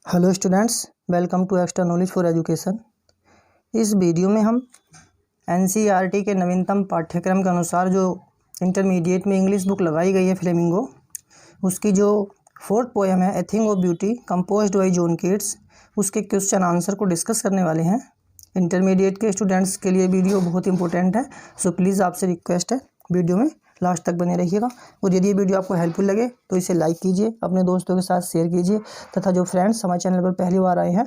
Hello students, welcome to extra knowledge for education. इस video में हम एनसीईआरटी के नवीनतम पाठ्यक्रम के अनुसार जो इंटरमीडिएट में इंग्लिश बुक लगाई गई है फ्लेमिंगो, उसकी जो फोर्थ पोएम है a thing of beauty composed bye John Keats, उसके क्वेश्चन आंसर को डिस्कस करने वाले हैं। इंटरमीडिएट के स्टूडेंट्स के लिए वीडियो बहुत इंपॉर्टेंट है, सो प्लीज़ आपसे रिक्वेस्ट है वीडियो में लास्ट तक बने रहिएगा। और यदि ये वीडियो आपको हेल्पफुल लगे तो इसे लाइक कीजिए, अपने दोस्तों के साथ शेयर कीजिए, तथा जो फ्रेंड्स हमारे चैनल पर पहली बार आए हैं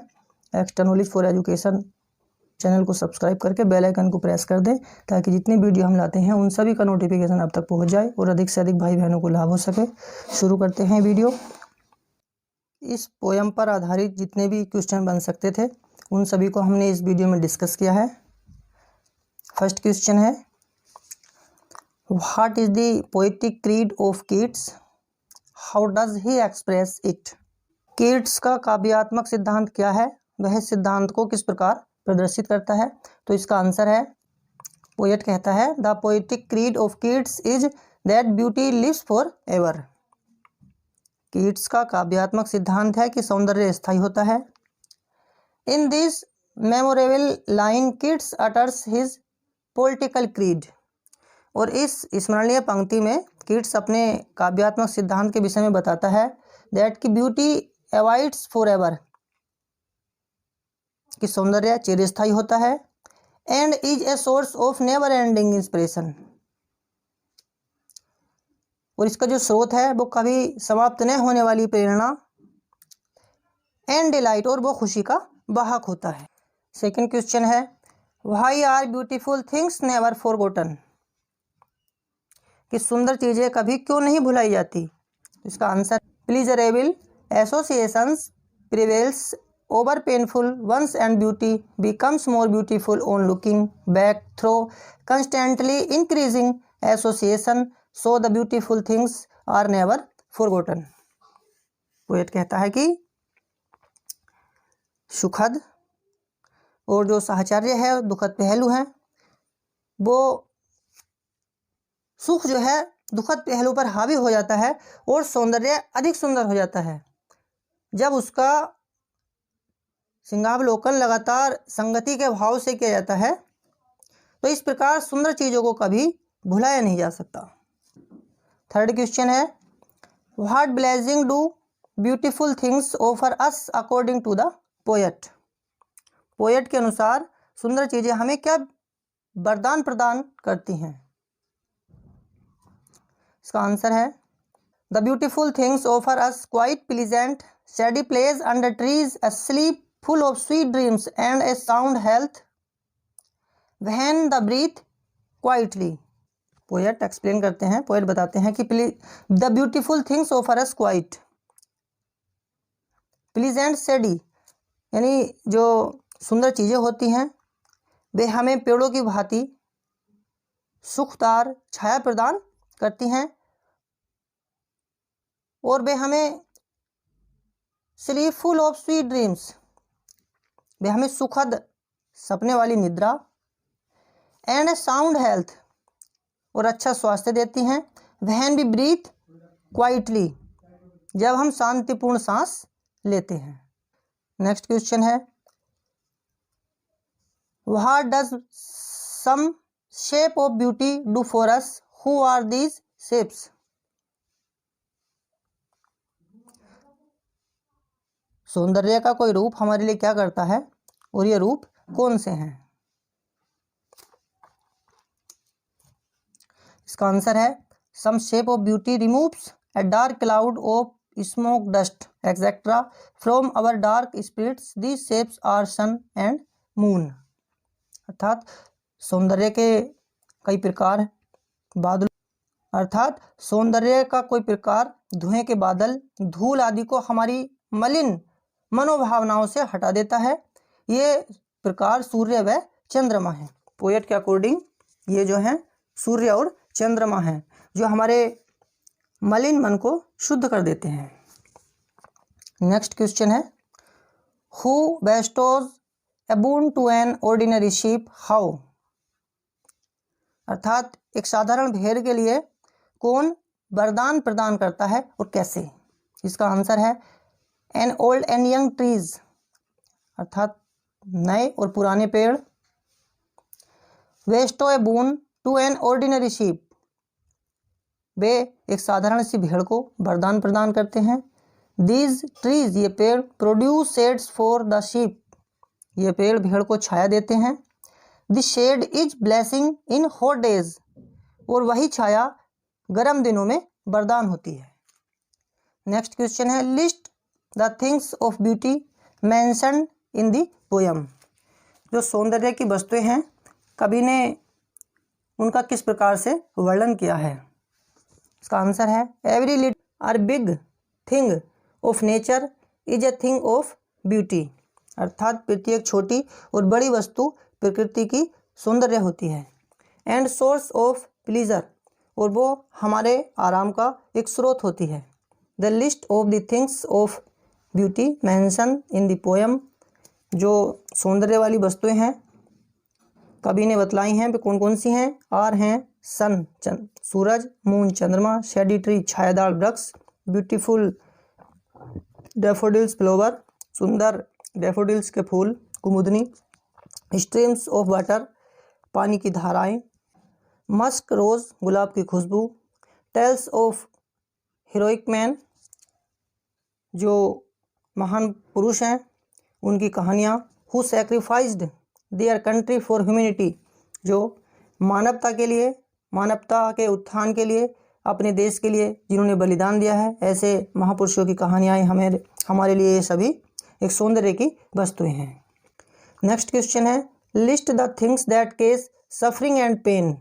extra knowledge for education channel को सब्सक्राइब करके बेल आइकन को प्रेस कर दें, ताकि जितनी वीडियो हम लाते हैं उन सभी का नोटिफिकेशन आप तक पहुंच जाए और अधिक से अधिक भाई बहनों को लाभ हो सके। शुरू करते हैं वीडियो। इस पोयम पर आधारित जितने भी क्वेश्चन बन सकते थे उन सभी को हमने इस वीडियो में डिस्कस किया है। फर्स्ट क्वेश्चन है, What is the poetic creed of Keats? How does he express it? Keats का काव्यात्मक सिद्धांत क्या है, वह सिद्धांत को किस प्रकार प्रदर्शित करता है? तो इसका आंसर है, पोएट कहता है the poetic creed of Keats is that beauty lives for ever. Keats का काव्यात्मक सिद्धांत है कि सौंदर्य स्थायी होता है। In this memorable line Keats utters his political creed. और इस स्मरणीय पंक्ति में कीट्स अपने काव्यात्मक सिद्धांत के विषय में बताता है दैट की ब्यूटी अवॉइड्स फॉर एवर, कि सौंदर्य चिरस्थायी होता है, and is a source of never ending inspiration, और इसका जो स्रोत है वो कभी समाप्त न होने वाली प्रेरणा, एंड डिलाइट, और वो खुशी का वाहक होता है। सेकंड क्वेश्चन है, why are beautiful things never forgotten, कि सुंदर चीज़ें कभी क्यों नहीं भुलाई जाती? इसका answer, pleasurable associations prevails over painful ones and beauty becomes more beautiful on looking back through constantly increasing association so the beautiful things are never forgotten. Poet कहता है कि सुखद और जो साहचर्य है, दुखद पहलू हैं, वो सुख जो है दुखद पहलू पर हावी हो जाता है और सौंदर्य अधिक सुंदर हो जाता है जब उसका सिंगावलोकन लगातार संगति के भाव से किया जाता है। तो इस प्रकार सुंदर चीज़ों को कभी भुलाया नहीं जा सकता। थर्ड क्वेश्चन है, what blessing do beautiful things offer us according to the poet. Poet के अनुसार सुंदर चीज़ें हमें क्या वरदान प्रदान करती हैं? इसका आंसर है, the beautiful things offer us quite pleasant shady place under trees, a sleep full of sweet dreams and a sound health when the breath quietly. Poet explain करते हैं, पोएट बताते हैं कि the beautiful things offer us quite pleasant shady, यानी जो सुंदर चीज़ें होती हैं वे हमें पेड़ों की भांति सुखदार छाया प्रदान करती हैं, और वे हमें sleep full of sweet dreams, वे हमें सुखद सपने वाली निद्रा, एंड ए साउंड हेल्थ, और अच्छा स्वास्थ्य देती हैं, व्हेन वी ब्रीथ क्वाइटली, जब हम शांतिपूर्ण सांस लेते हैं। नेक्स्ट क्वेश्चन है, what does some shape of beauty do for us, who are these shapes. सौंदर्य का कोई रूप हमारे लिए क्या करता है और ये रूप कौन से हैं? इसका आंसर है, some shape of beauty removes a dark cloud of smoke dust etcetera from our dark spirits, these shapes are sun and moon. अर्थात सौंदर्य के कई प्रकार, बादल, अर्थात सौंदर्य का कोई प्रकार धुएं के बादल, धूल आदि को हमारी मलिन मनोभावनाओं से हटा देता है। ये प्रकार सूर्य व चंद्रमा है। पोएट के अकॉर्डिंग ये जो हैं सूर्य और चंद्रमा हैं, जो हमारे मलिन मन को शुद्ध कर देते हैं। नेक्स्ट क्वेश्चन है, who bestows a boon to an ordinary sheep how. अर्थात एक साधारण भेड़ के लिए कौन वरदान प्रदान करता है और कैसे? इसका आंसर है, an old and young trees अर्थात नए और पुराने पेड़। Bestow a boon to an ordinary sheep, वे एक साधारण सी भेड़ को वरदान प्रदान करते हैं। दीज ट्रीज, ये पेड़, produce shades for the sheep, ये पेड़ भेड़ को छाया देते हैं। The shade is blessing in hot days, और वही छाया गर्म दिनों में वरदान होती है। नेक्स्ट क्वेश्चन है list the things of beauty mentioned in the poem, जो सौंदर्य की वस्तुएं हैं कवि ने उनका किस प्रकार से वर्णन किया है। इसका आंसर है एवरी लिटिल और big thing of nature is a thing of beauty, अर्थात प्रत्येक छोटी और बड़ी वस्तु प्रकृति की सौंदर्य होती है। एंड सोर्स ऑफ प्लीजर, और वो हमारे आराम का एक स्रोत होती है। The list of the things of beauty mention in the poem, जो सौंदर्य वाली वस्तुएं हैं कवि ने बतलाई हैं वे कौन कौन सी हैं। आर हैं सन सूरज, मून चंद्रमा, शेडी ट्री छायादार वृक्ष, ब्यूटीफुल डैफोडिल्स फ्लावर सुंदर डैफोडिल्स के फूल कुमुदनी, स्ट्रीम्स ऑफ वाटर पानी की धाराएं, मस्क रोज गुलाब की खुशबू, टेल्स ऑफ हीरोइक मैन, जो महान पुरुष हैं उनकी कहानियाँ, who sacrificed their country for humanity, जो मानवता के लिए, मानवता के उत्थान के लिए, अपने देश के लिए जिन्होंने बलिदान दिया है, ऐसे महापुरुषों की कहानियाँ हमारे लिए ये सभी एक सौंदर्य की वस्तुएं हैं। नेक्स्ट क्वेश्चन है list the things that cause suffering and pain,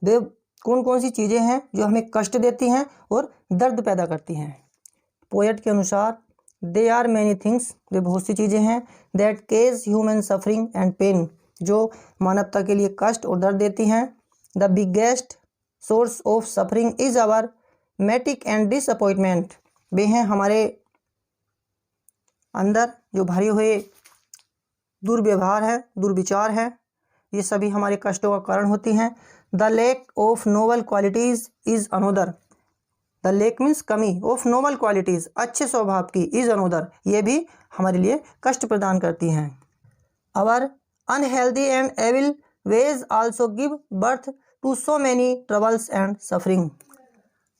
वे कौन कौन सी चीज़ें हैं जो हमें कष्ट देती हैं और दर्द पैदा करती हैं। पोएट के अनुसार दे आर मैनी थिंग्स, वे बहुत सी चीज़ें हैं, that cause human suffering and pain, जो मानवता के लिए कष्ट और दर्द देती हैं। The biggest source of suffering is our मैटिक एंड डिसअपॉइंटमेंट, वे हैं हमारे अंदर जो भरे हुए दुर्व्यवहार है, दुर्विचार है, ये सभी हमारे कष्टों का कारण होती हैं। The lack of noble qualities is another, the lack means कमी, ऑफ नोबल क्वालिटीज अच्छे स्वभाव की, इज अनोदर, ये भी हमारे लिए कष्ट प्रदान करती हैं। Our unhealthy and evil ways also give birth to so many troubles and suffering,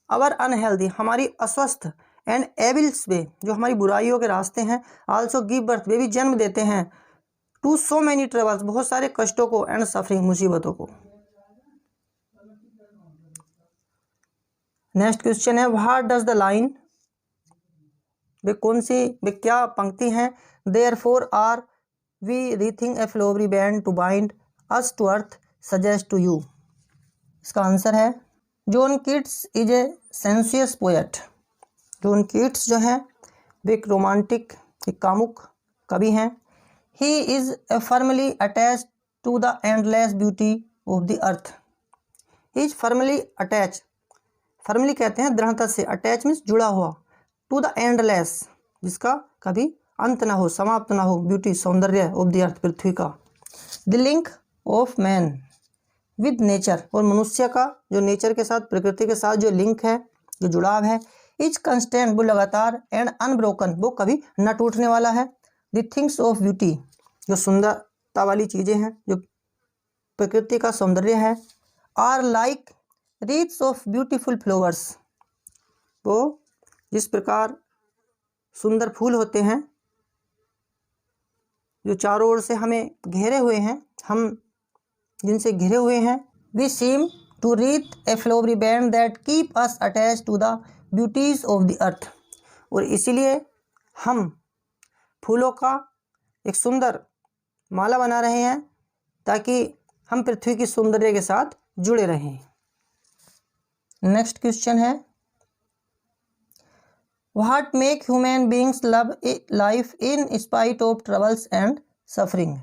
our unhealthy हमारी अस्वस्थ, एंड एविल्स वे जो हमारी बुराइयों के रास्ते हैं, आल्सो गिव बर्थ वे भी जन्म देते हैं, टू सो मैनी ट्रबल्स बहुत सारे कष्टों को, एंड सफरिंग मुसीबतों को। नेक्स्ट क्वेश्चन है व्हाट डज द लाइन, वे क्या पंक्ति हैं। Therefore are we wreathing a flowery band to bind us to earth suggest to you, इसका आंसर है John Keats is a sensuous poet, John Keats जो है वे एक रोमांटिक एक कामुक कवि हैं। He is a firmly attached to the endless beauty of the earth, he is firmly attach, firmly कहते हैं दृढ़ता से, अटैच मीन्स जुड़ा हुआ, टू द एंडलेस जिसका कभी अंत ना हो, समाप्त ना हो, ब्यूटी सौंदर्य ऑफ द अर्थ पृथ्वी का। The link of man with nature, और मनुष्य का जो नेचर के साथ प्रकृति के साथ जो लिंक है, जो जुड़ाव है, इज कंस्टेंट वो लगातार, एंड अनब्रोकन वो कभी न टूटने वाला है। द थिंग्स ऑफ ब्यूटी जो सुंदरता वाली चीज़ें हैं, जो प्रकृति का सौंदर्य है, are like wreaths of beautiful flowers, वो जिस प्रकार सुंदर फूल होते हैं जो चारों ओर से हमें घेरे हुए हैं, हम जिनसे घिरे हुए हैं। We seem to wreath a flowery band that keep us attach to the beauties of the earth, और इसीलिए हम फूलों का एक सुंदर माला बना रहे हैं ताकि हम पृथ्वी की सौंदर्य के साथ जुड़े रहें। नेक्स्ट क्वेश्चन है what make human beings love life in spite of troubles and suffering,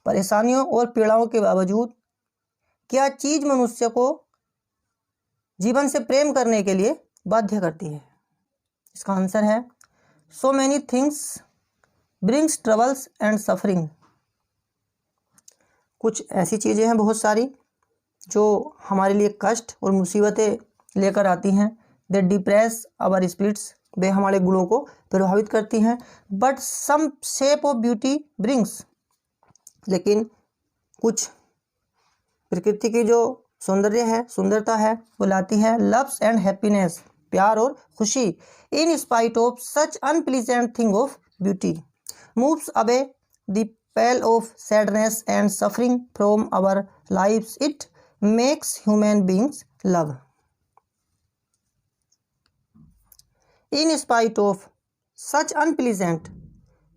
परेशानियों और पीड़ाओं के बावजूद क्या चीज़ मनुष्य को जीवन से प्रेम करने के लिए बाध्य करती है। इसका आंसर है so many things brings troubles and suffering, कुछ ऐसी चीज़ें हैं बहुत सारी जो हमारे लिए कष्ट और मुसीबतें लेकर आती हैं। दे डिप्रेस आवर स्पिरिट्स, वे हमारे गुणों को प्रभावित करती हैं। But some shape of beauty brings, लेकिन कुछ प्रकृति की जो सौंदर्य है, सुंदरता है, वो लाती है लव्स एंड हैप्पीनेस, प्यार और खुशी। In spite of such unpleasant thing of beauty moves away the pale of sadness and suffering from our lives. It makes human beings love. In spite of such unpleasant,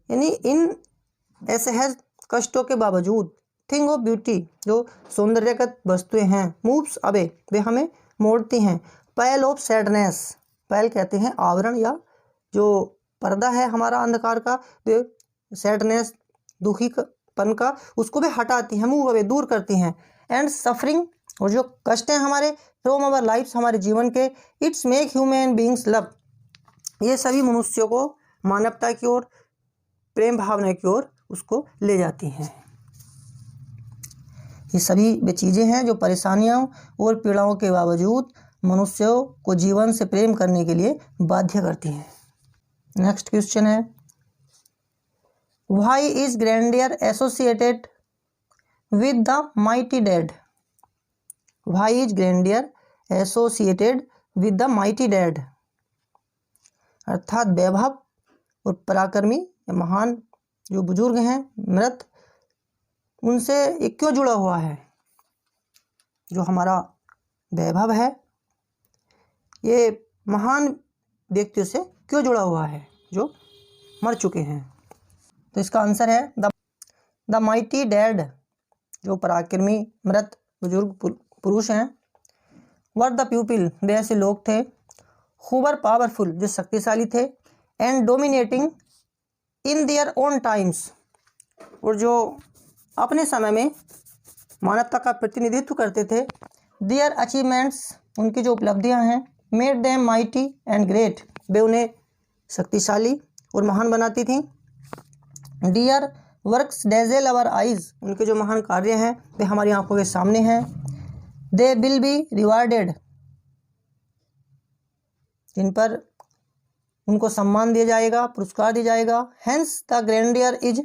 यानी इन असहज कष्टों के बावजूद, thing of beauty, जो सौंदर्यगत वस्तुएं हैं, moves away, वे हमें मोड़ती हैं। पैल ऑफ सैडनेस, पैल कहते हैं आवरण या जो पर्दा है हमारा अंधकार का, वे सैडनेस, दुखीपन का, उसको भी हटाती हैं, मूव अवे, दूर करती हैं। एंड सफरिंग, और जो कष्ट हैं हमारे, फ्रॉम अवर लाइफ्स, हमारे जीवन के, it's make human beings love, ये सभी मनुष्यों को मानवता की ओर, प्रेम भावना की ओर उसको ले जाती हैं। ये सभी वे चीज़ें हैं जो परेशानियों और पीड़ाओं के बावजूद मनुष्यों को जीवन से प्रेम करने के लिए बाध्य करती हैं। नेक्स्ट क्वेश्चन है, Why is grandeur associated with the mighty dead? Why is grandeur associated with the mighty dead? अर्थात वैभव और पराक्रमी या महान जो बुजुर्ग हैं, मृत, उनसे ये क्यों जुड़ा हुआ है? जो हमारा वैभव है ये महान व्यक्तियों से क्यों जुड़ा हुआ है जो मर चुके हैं? तो इसका आंसर है द माइटी डेड, जो पराक्रमी मृत बुजुर्ग पुरुष हैं, वर द पीपल, वे ऐसे लोग थे, हु वर पावरफुल, जो शक्तिशाली थे, and dominating in their own times, और जो अपने समय में मानवता का प्रतिनिधित्व करते थे। देयर अचीवमेंट्स, उनकी जो उपलब्धियां हैं, made them mighty and great, वे उन्हें शक्तिशाली और महान बनाती थी। Their works dazzle our eyes, उनके जो महान कार्य हैं वे हमारी आंखों के सामने हैं। दे विल बी रिवार्डेड, इन पर उनको सम्मान दिया जाएगा, पुरस्कार दिया जाएगा। Hence the grandeur is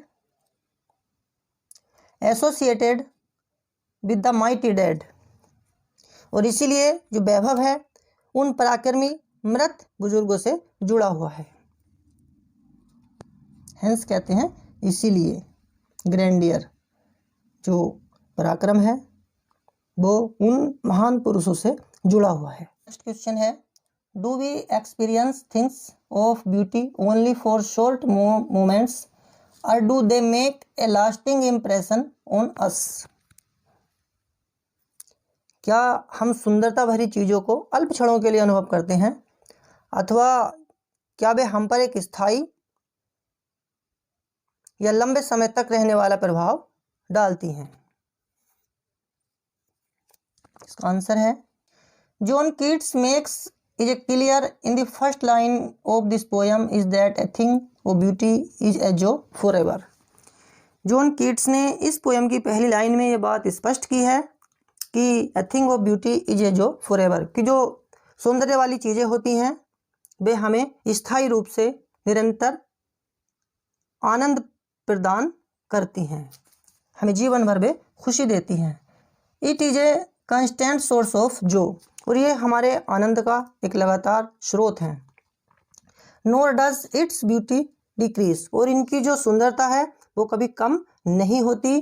associated with the mighty dead, और इसीलिए जो वैभव है उन पराक्रमी मृत बुजुर्गों से जुड़ा हुआ है। हेंस कहते हैं इसीलिए, ग्रैंडियर जो पराक्रम है वो उन महान पुरुषों से जुड़ा हुआ है। नेक्स्ट क्वेश्चन है, do we experience things of beauty only for short moments और do they make a lasting impression on us? क्या हम सुंदरता भरी चीज़ों को अल्प क्षणों के लिए अनुभव करते हैं, अथवा क्या वे हम पर एक स्थायी या लंबे समय तक रहने वाला प्रभाव डालती हैं? इसका आंसर है, John Keats makes is a clear in the first line of this poem is that a thing of beauty is a जो फॉर एवर। जॉन कीट्स ने इस पोएम की पहली लाइन में ये बात स्पष्ट की है कि a thing of beauty is a जो फॉर एवर, कि जो सौंदर्य वाली चीज़ें होती हैं वे हमें स्थायी रूप से निरंतर आनंद प्रदान करती हैं, हमें जीवन भर वे खुशी देती हैं। It is a constant source of joy, और ये हमारे आनंद का एक लगातार स्रोत है। नोर डज इट्स ब्यूटी डिक्रीज, और इनकी जो सुंदरता है वो कभी कम नहीं होती।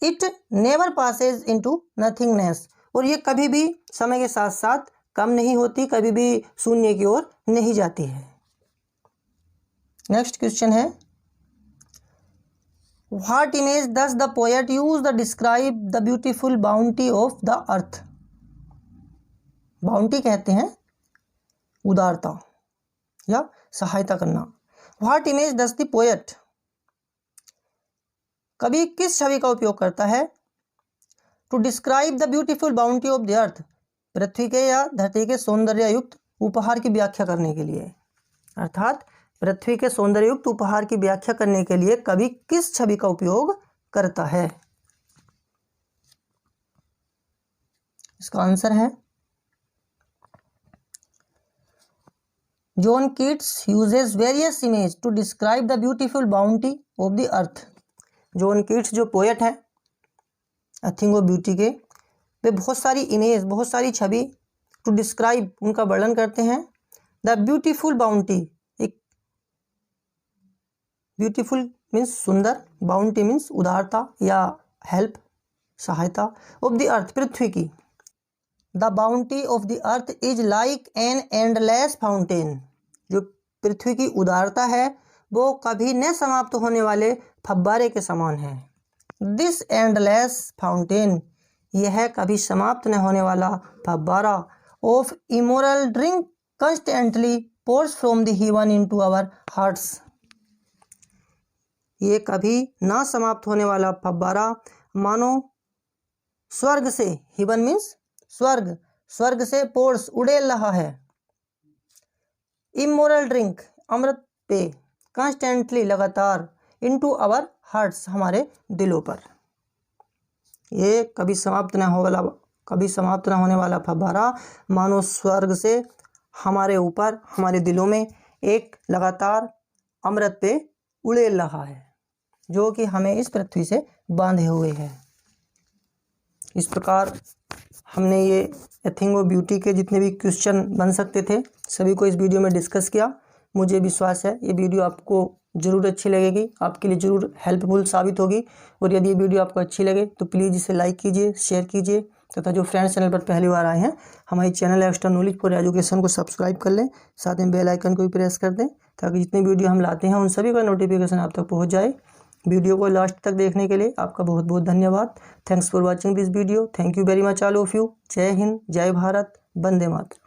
It never passes into nothingness, और ये कभी भी समय के साथ साथ कम नहीं होती, कभी भी शून्य की ओर नहीं जाती है। नेक्स्ट क्वेश्चन है, What image does the poet use to describe the beautiful bounty of the earth? Bounty कहते हैं उदारता या सहायता करना। What image does the poet, कवि किस छवि का उपयोग करता है, to describe the beautiful bounty of the earth, पृथ्वी के या धरती के सौंदर्ययुक्त उपहार की व्याख्या करने के लिए? अर्थात पृथ्वी के सौंदर्ययुक्त उपहार की व्याख्या करने के लिए कवि किस छवि का उपयोग करता है? इसका आंसर है, John Keats uses various image to describe the beautiful bounty of the earth. John Keats जो पोएट है अ थिंग ऑफ ब्यूटी के, वे बहुत सारी इमेज, बहुत सारी छवि टू डिस्क्राइब, उनका वर्णन करते हैं द ब्यूटीफुल बाउंटी। एक ब्यूटीफुल मीन्स सुंदर, बाउंटी मीन्स उदारता या हेल्प, सहायता, ऑफ द अर्थ पृथ्वी की। The bounty of the earth is like an endless fountain. जो पृथ्वी की उदारता है वो कभी न समाप्त होने वाले फव्वारे के समान है। दिस एंडलेस फाउंटेन, यह कभी समाप्त न होने वाला फव्वारा, of immoral drink constantly pours from the heaven into our hearts. ये कभी ना समाप्त होने वाला फव्वारा मानो स्वर्ग से, हेवन मीन्स स्वर्ग, स्वर्ग से पोर्स उड़ेल रहा है। इमोरल ड्रिंक अमृत पे, कंस्टेंटली लगातार, इनटू आवर हार्ट्स हमारे दिलों पर। ये कभी समाप्त न होने वाला फव्वारा मानो स्वर्ग से हमारे ऊपर, हमारे दिलों में एक लगातार अमृत पे उड़ेल रहा है, जो कि हमें इस पृथ्वी से बांधे हुए है। इस प्रकार हमने ये ए थिंग ऑफ ब्यूटी के जितने भी क्वेश्चन बन सकते थे सभी को इस वीडियो में डिस्कस किया। मुझे विश्वास है ये वीडियो आपको ज़रूर अच्छी लगेगी, आपके लिए ज़रूर हेल्पफुल साबित होगी। और यदि ये वीडियो आपको अच्छी लगे तो प्लीज़ इसे लाइक कीजिए, शेयर कीजिए, तथा जो फ्रेंड्स चैनल पर पहली बार आए हैं हमारे channel extra knowledge for education को सब्सक्राइब कर लें, साथ में बेल आइकन को भी प्रेस कर दें ताकि जितने वीडियो हम लाते हैं उन सभी का नोटिफिकेशन आप तक पहुँच जाए। वीडियो को लास्ट तक देखने के लिए आपका बहुत बहुत धन्यवाद। Thanks for watching this video. Thank you very much all of you. जय हिंद, जय भारत, वंदे मातरम।